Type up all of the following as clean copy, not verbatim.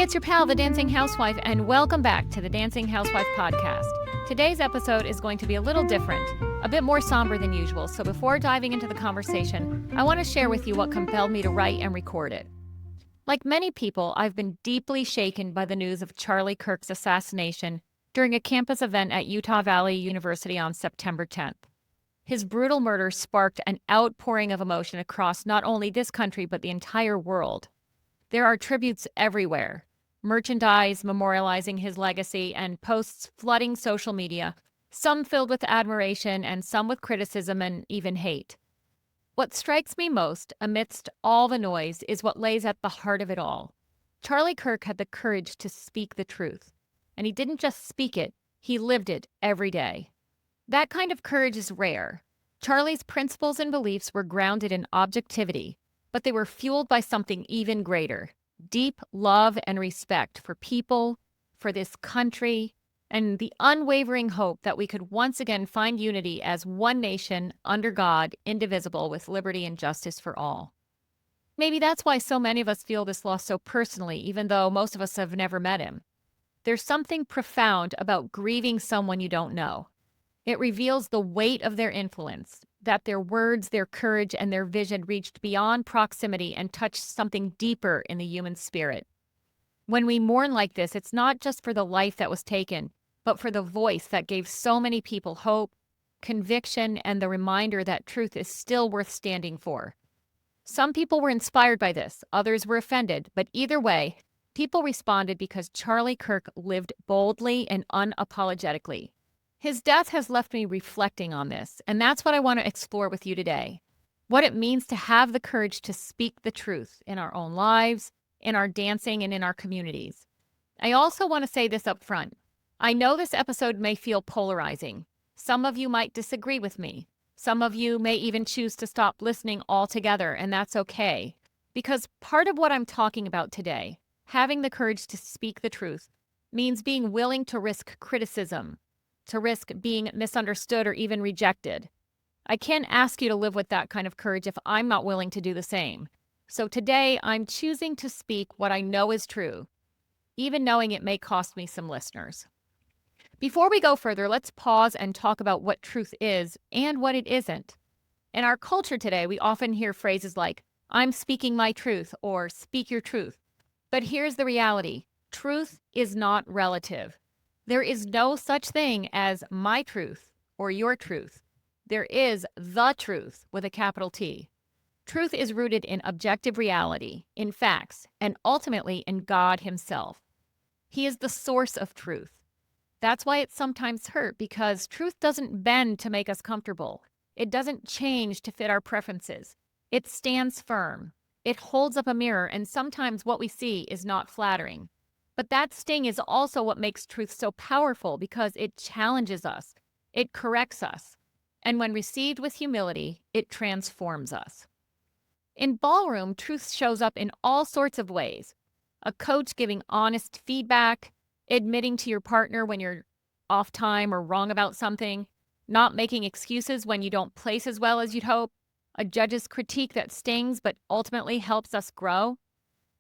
it's your pal, the Dancing Housewife, and welcome back to the Dancing Housewife Podcast. Today's episode is going to be a little different, a bit more somber than usual, so before diving into the conversation, I want to share with you what compelled me to write and record it. Like many people, I've been deeply shaken by the news of Charlie Kirk's assassination during a campus event at Utah Valley University on September 10th. His brutal murder sparked an outpouring of emotion across not only this country, but the entire world. There are tributes everywhere, merchandise memorializing his legacy and posts flooding social media, some filled with admiration and some with criticism and even hate. What strikes me most amidst all the noise is what lays at the heart of it all. Charlie Kirk had the courage to speak the truth, and he didn't just speak it, he lived it every day. That kind of courage is rare. Charlie's principles and beliefs were grounded in objectivity, but they were fueled by something even greater, deep love and respect for people, for this country, and the unwavering hope that we could once again find unity as one nation under God, indivisible, with liberty and justice for all. Maybe that's why so many of us feel this loss so personally, even though most of us have never met him. There's something profound about grieving someone you don't know. It reveals the weight of their influence, that their words, their courage, and their vision reached beyond proximity and touched something deeper in the human spirit. When we mourn like this, it's not just for the life that was taken, but for the voice that gave so many people hope, conviction, and the reminder that truth is still worth standing for. Some people were inspired by this, others were offended, but either way, people responded because Charlie Kirk lived boldly and unapologetically. His death has left me reflecting on this, and that's what I want to explore with you today. What it means to have the courage to speak the truth in our own lives, in our dancing, and in our communities. I also want to say this up front. I know this episode may feel polarizing. Some of you might disagree with me. Some of you may even choose to stop listening altogether, and that's okay. Because part of what I'm talking about today, having the courage to speak the truth, means being willing to risk criticism, to risk being misunderstood or even rejected. I can't ask you to live with that kind of courage if I'm not willing to do the same. So today, I'm choosing to speak what I know is true, even knowing it may cost me some listeners. Before we go further, let's pause and talk about what truth is and what it isn't. In our culture today, we often hear phrases like, "I'm speaking my truth," or "speak your truth." But here's the reality. Truth is not relative. There is no such thing as my truth or your truth. There is the truth with a capital T. Truth is rooted in objective reality, in facts, and ultimately in God himself. He is the source of truth. That's why it's sometimes hurt, because truth doesn't bend to make us comfortable. It doesn't change to fit our preferences. It stands firm. It holds up a mirror, and sometimes what we see is not flattering. But that sting is also what makes truth so powerful, because it challenges us, it corrects us, and when received with humility, it transforms us. In Ballroom, truth shows up in all sorts of ways. A coach giving honest feedback, admitting to your partner when you're off time or wrong about something, not making excuses when you don't place as well as you'd hope, a judge's critique that stings but ultimately helps us grow.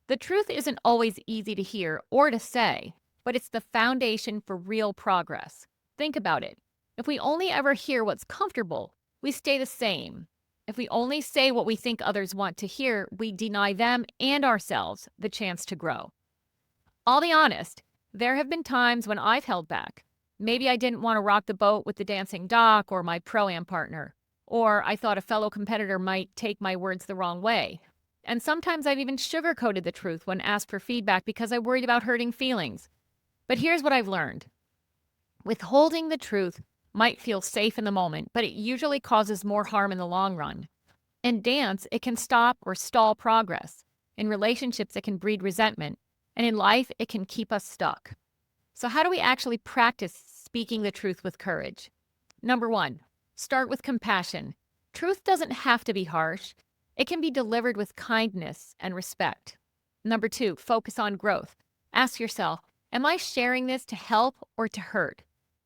The truth isn't always easy to hear or to say, but it's the foundation for real progress. Think about it. If we only ever hear what's comfortable, we stay the same. If we only say what we think others want to hear, we deny them and ourselves the chance to grow. I'll be honest, there have been times when I've held back. Maybe I didn't want to rock the boat with the dancing doc or my pro-am partner, or I thought a fellow competitor might take my words the wrong way. And sometimes I've even sugarcoated the truth when asked for feedback because I worried about hurting feelings. But here's what I've learned. Withholding the truth might feel safe in the moment, but it usually causes more harm in the long run. In dance, it can stop or stall progress. In relationships, it can breed resentment. And in life, it can keep us stuck. So how do we actually practice speaking the truth with courage? Number 1, start with compassion. Truth doesn't have to be harsh. It can be delivered with kindness and respect. Number 2, focus on growth. Ask yourself, am I sharing this to help or to hurt?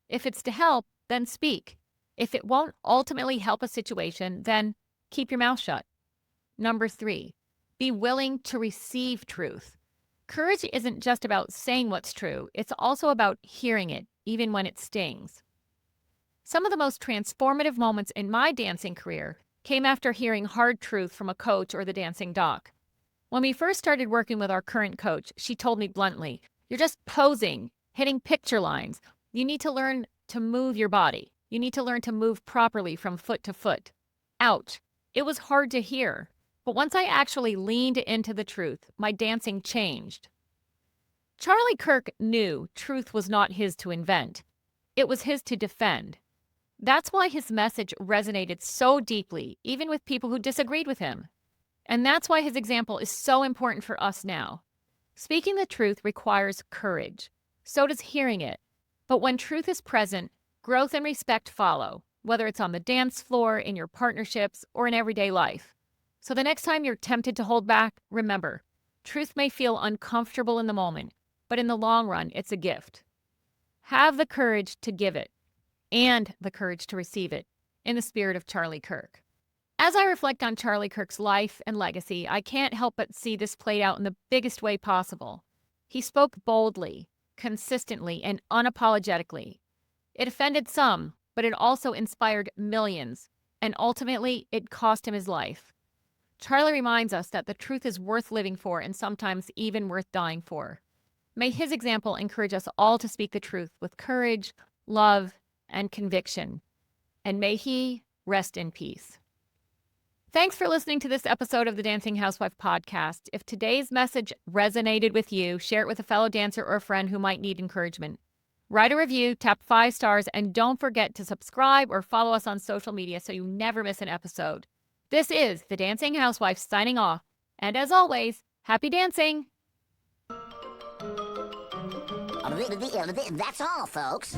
If it's to help, then speak. If it won't ultimately help a situation, then keep your mouth shut. Number 3, be willing to receive truth. Courage isn't just about saying what's true, it's also about hearing it, even when it stings. Some of the most transformative moments in my dancing career came after hearing hard truth from a coach or the dancing doc. When we first started working with our current coach, she told me bluntly, "You're just posing, hitting picture lines. You need to learn to move your body. You need to learn to move properly from foot to foot." Ouch. It was hard to hear. But once I actually leaned into the truth, my dancing changed. Charlie Kirk knew truth was not his to invent. It was his to defend. That's why his message resonated so deeply, even with people who disagreed with him. And that's why his example is so important for us now. Speaking the truth requires courage. So does hearing it. But when truth is present, growth and respect follow, whether it's on the dance floor, in your partnerships, or in everyday life. So the next time you're tempted to hold back, remember, truth may feel uncomfortable in the moment, but in the long run, it's a gift. Have the courage to give it, and the courage to receive it, in the spirit of Charlie Kirk. As I reflect on Charlie Kirk's life and legacy, I can't help but see this played out in the biggest way possible. He spoke boldly, consistently, and unapologetically. It offended some, but it also inspired millions, and ultimately, it cost him his life. Charlie reminds us that the truth is worth living for and sometimes even worth dying for. May his example encourage us all to speak the truth with courage, love, and conviction. And may he rest in peace. Thanks for listening to this episode of the Dancing Housewife Podcast. If today's message resonated with you, share it with a fellow dancer or a friend who might need encouragement. Write a review, tap 5 stars, and don't forget to subscribe or follow us on social media so you never miss an episode. This is the Dancing Housewife signing off. And as always, happy dancing! That's all, folks.